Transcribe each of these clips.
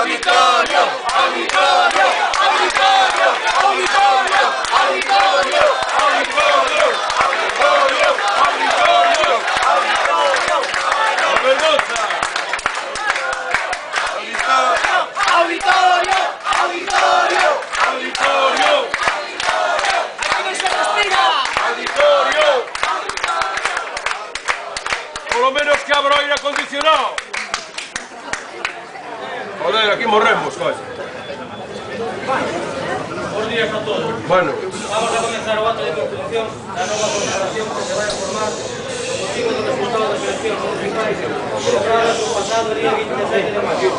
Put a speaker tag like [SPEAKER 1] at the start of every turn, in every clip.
[SPEAKER 1] Auditorio, auditorio, auditorio, auditorio, auditorio, auditorio, auditorio, auditorio, auditorio, auditorio, auditorio, auditorio,
[SPEAKER 2] ¡Aquí se respira!
[SPEAKER 1] auditorio. Por lo menos que abra aire acondicionado. Joder, aquí morremos, coño.
[SPEAKER 3] Buenos días a todos.
[SPEAKER 1] Bueno.
[SPEAKER 3] Vamos a comenzar o acto de constitución da nova corporación que se vai a formar con motivo do resultado das eleccións municipais celebradas o pasado día 27 de maio.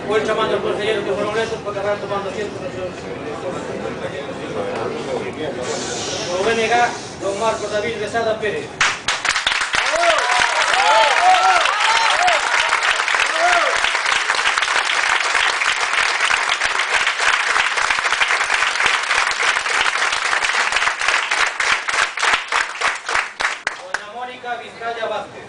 [SPEAKER 3] Vou chamando aos conselleiros que foron electos para que vayan tomando asiento nos seus o BNG, don Marcos David Besada Pérez. Vizcaya Vázquez.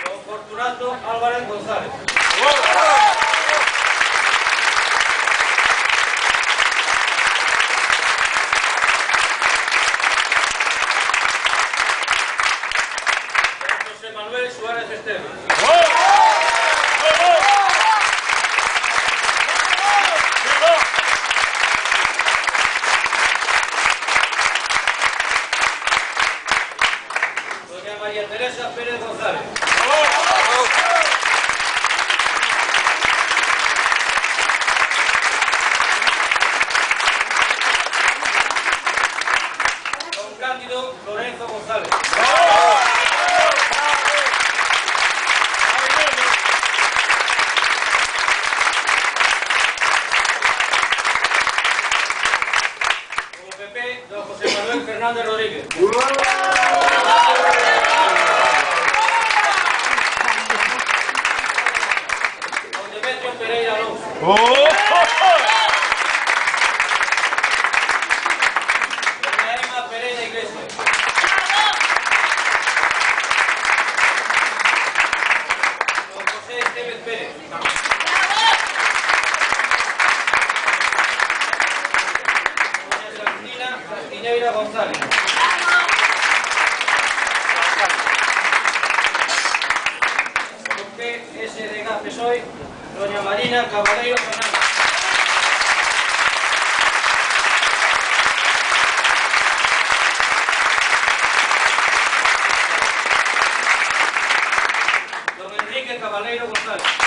[SPEAKER 3] Don Fortunato Álvarez González. Don José Manuel Suárez Esteban. María Teresa Pérez González. Don Cándido Lorenzo González. Como PP, don José Manuel Fernández Rodríguez. Pereira Alonso. Doña Emma Pereira Iglesias. Don José Estevez Pérez. Doña Santina Castiñeira González. Don PSDG PSOE. Doña Marina Caballero Fernández. Don Enrique Caballero González.